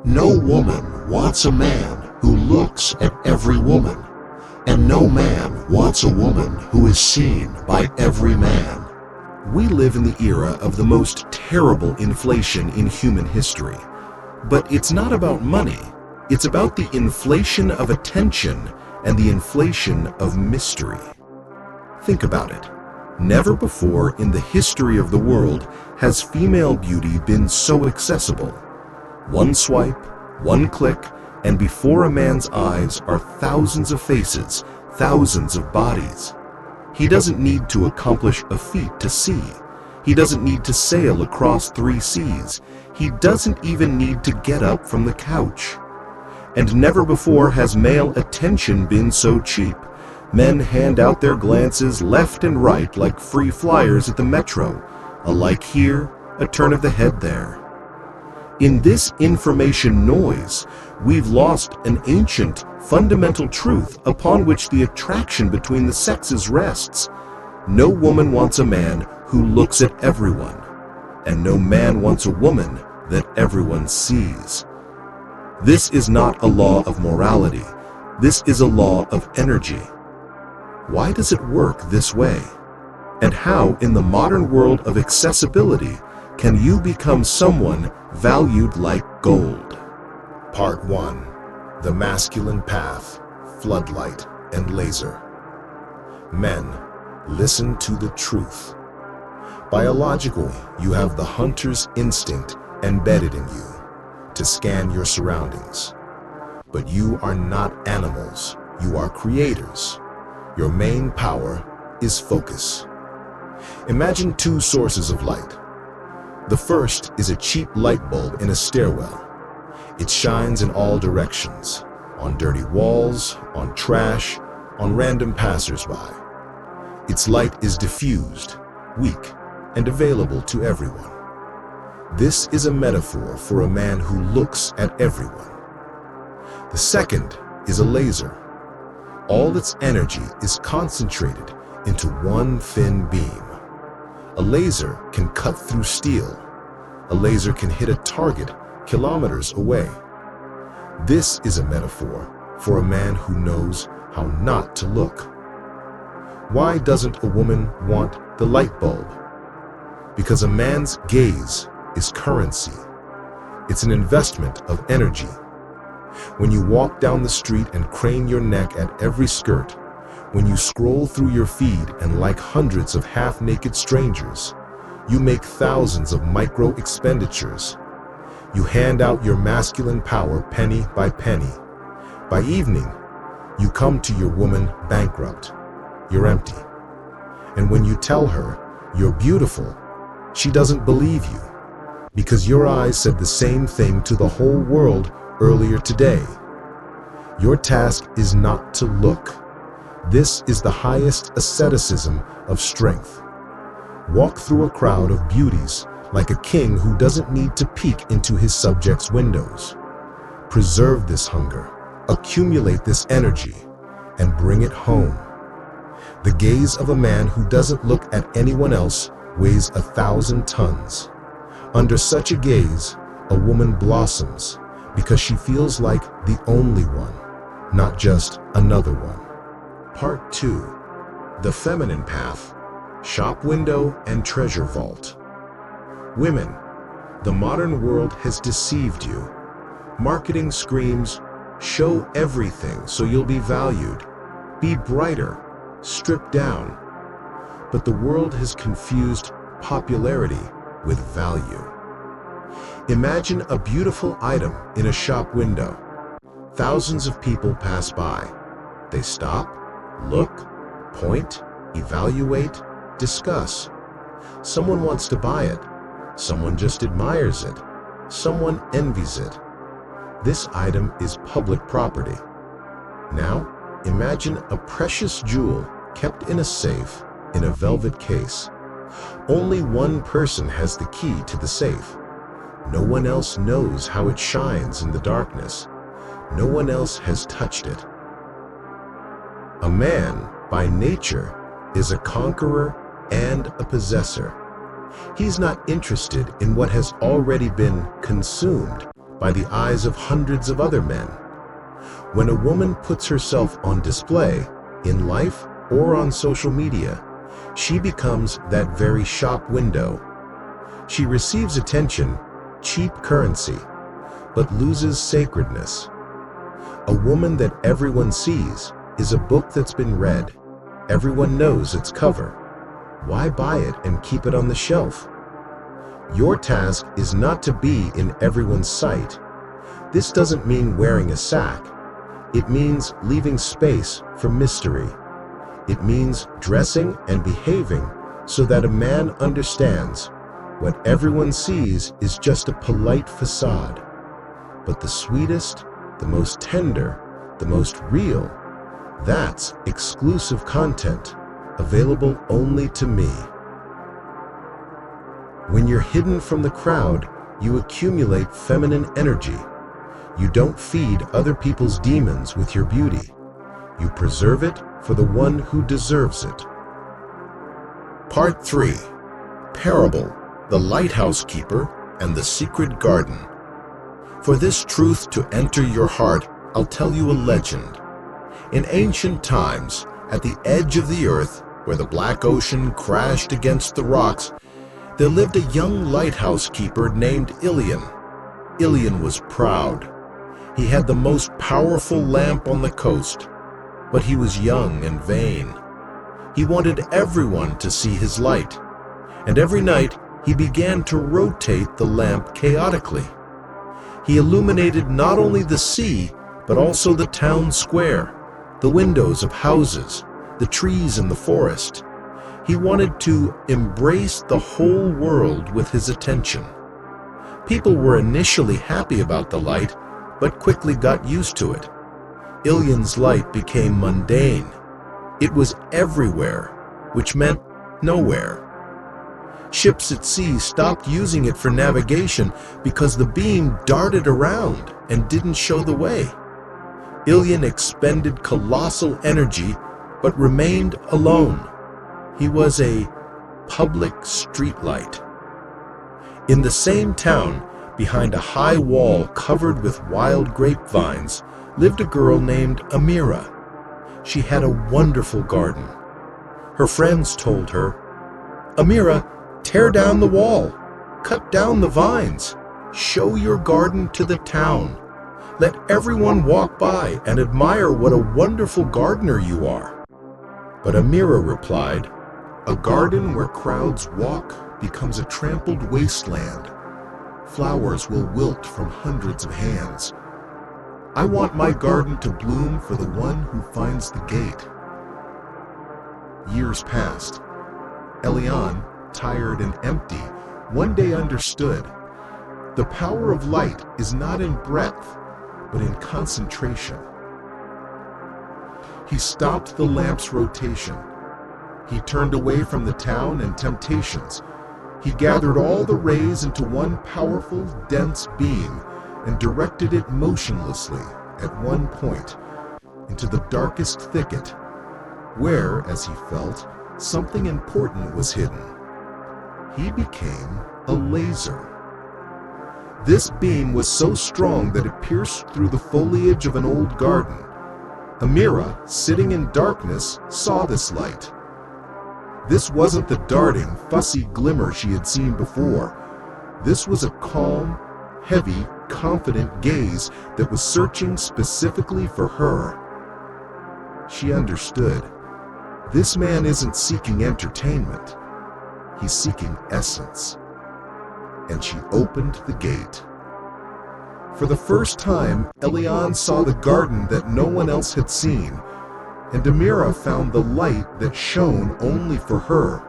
No woman wants a man who looks at every woman, and no man wants a woman who is seen by every man. We live in the era of the most terrible inflation in human history. But it's not about money. It's about the inflation of attention and the inflation of mystery. Think about it. Never before in the history of the world has female beauty been so accessible. One swipe, one click, and before a man's eyes are thousands of faces, thousands of bodies. He doesn't need to accomplish a feat to see. He doesn't need to sail across 3 seas. He doesn't even need to get up from the couch. And never before has male attention been so cheap. Men hand out their glances left and right like free flyers at the metro. A like here, a turn of the head there. In this information noise, we've lost an ancient, fundamental truth upon which the attraction between the sexes rests. No woman wants a man who looks at everyone, and no man wants a woman that everyone sees. This is not a law of morality. This is a law of energy. Why does it work this way? And how, in the modern world of accessibility, can you become someone valued like gold? Part 1. The Masculine Path, Floodlight, and Laser. Men, listen to the truth. Biologically, you have the hunter's instinct embedded in you to scan your surroundings. But you are not animals. You are creators. Your main power is focus. Imagine 2 sources of light. The first is a cheap light bulb in a stairwell. It shines in all directions, on dirty walls, on trash, on random passersby. Its light is diffused, weak, and available to everyone. This is a metaphor for a man who looks at everyone. The second is a laser. All its energy is concentrated into one thin beam. A laser can cut through steel. A laser can hit a target kilometers away. This is a metaphor for a man who knows how not to look. Why doesn't a woman want the light bulb? Because a man's gaze is currency. It's an investment of energy. When you walk down the street and crane your neck at every skirt, when you scroll through your feed and like hundreds of half-naked strangers, you make thousands of micro expenditures. You hand out your masculine power penny by penny. By evening, you come to your woman bankrupt. You're empty. And when you tell her you're beautiful, she doesn't believe you, because your eyes said the same thing to the whole world earlier today. Your task is not to look. This is the highest asceticism of strength. Walk through a crowd of beauties like a king who doesn't need to peek into his subjects' windows. Preserve this hunger, accumulate this energy, and bring it home. The gaze of a man who doesn't look at anyone else weighs 1,000 tons. Under such a gaze, a woman blossoms because she feels like the only one, not just another one. Part 2. The Feminine Path, Shop Window and Treasure Vault. Women, the modern world has deceived you. Marketing screams, show everything so you'll be valued. Be brighter, strip down. But the world has confused popularity with value. Imagine a beautiful item in a shop window. Thousands of people pass by. They stop, look, point, evaluate, discuss. Someone wants to buy it. Someone just admires it. Someone envies it. This item is public property. Now, imagine a precious jewel kept in a safe in a velvet case. Only one person has the key to the safe. No one else knows how it shines in the darkness. No one else has touched it. A man, by nature, is a conqueror and a possessor. He's not interested in what has already been consumed, by the eyes of hundreds of other men. When a woman puts herself on display, in life or on social media, she becomes that very shop window. She receives attention, cheap currency, but loses sacredness. A woman that everyone sees is a book that's been read. Everyone knows its cover. Why buy it and keep it on the shelf? Your task is not to be in everyone's sight. This doesn't mean wearing a sack. It means leaving space for mystery. It means dressing and behaving so that a man understands what everyone sees is just a polite facade. But the sweetest, the most tender, the most real, that's exclusive content, available only to me. When you're hidden from the crowd, you accumulate feminine energy. You don't feed other people's demons with your beauty. You preserve it for the one who deserves it. Part 3. Parable, the Lighthouse Keeper and the Secret Garden. For this truth to enter your heart, I'll tell you a legend. In ancient times, at the edge of the earth, where the black ocean crashed against the rocks, there lived a young lighthouse keeper named Ilion. Ilion was proud. He had the most powerful lamp on the coast, but he was young and vain. He wanted everyone to see his light, and every night he began to rotate the lamp chaotically. He illuminated not only the sea, but also the town square, the windows of houses, the trees in the forest. He wanted to embrace the whole world with his attention. People were initially happy about the light, but quickly got used to it. Ilion's light became mundane. It was everywhere, which meant nowhere. Ships at sea stopped using it for navigation because the beam darted around and didn't show the way. Ilion expended colossal energy, but remained alone. He was a public streetlight. In the same town, behind a high wall covered with wild grapevines, lived a girl named Amira. She had a wonderful garden. Her friends told her, "Amira, tear down the wall, cut down the vines, show your garden to the town. Let everyone walk by and admire what a wonderful gardener you are." But Amira replied, A garden where crowds walk becomes a trampled wasteland. Flowers will wilt from hundreds of hands. I want my garden to bloom for the one who finds the gate. Years passed. Elian, tired and empty, one day understood. The power of light is not in breadth, but in concentration. He stopped the lamp's rotation. He turned away from the town and temptations. He gathered all the rays into one powerful, dense beam and directed it motionlessly at one point into the darkest thicket, where, as he felt, something important was hidden. He became a laser. This beam was so strong that it pierced through the foliage of an old garden. Amira, sitting in darkness, saw this light. This wasn't the darting, fussy glimmer she had seen before. This was a calm, heavy, confident gaze that was searching specifically for her. She understood. This man isn't seeking entertainment. He's seeking essence. And she opened the gate. For the first time, Elian saw the garden that no one else had seen, and Amira found the light that shone only for her.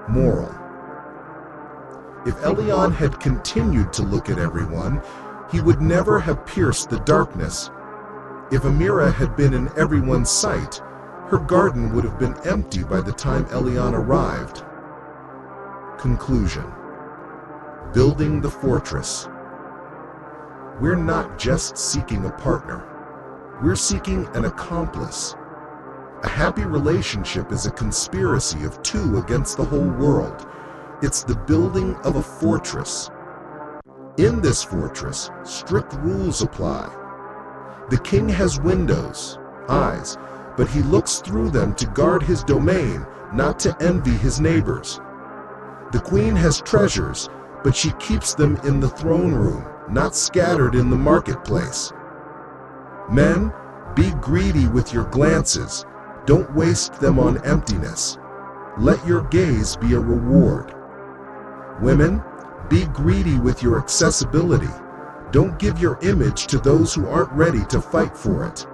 Moral: if Elian had continued to look at everyone, he would never have pierced the darkness. If Amira had been in everyone's sight, her garden would have been empty by the time Elian arrived. Conclusion: building the fortress. We're not just seeking a partner. We're seeking an accomplice. A happy relationship is a conspiracy of two against the whole world. It's the building of a fortress. In this fortress, strict rules apply. The king has windows, eyes, but he looks through them to guard his domain, not to envy his neighbors. The queen has treasures, but she keeps them in the throne room, not scattered in the marketplace. Men, be greedy with your glances. Don't waste them on emptiness. Let your gaze be a reward. Women, be greedy with your accessibility. Don't give your image to those who aren't ready to fight for it.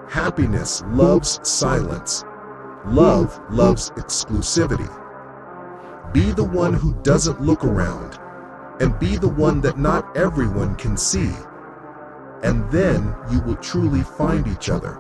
Happiness loves silence. Love loves exclusivity. Be the one who doesn't look around, and be the one that not everyone can see. And then you will truly find each other.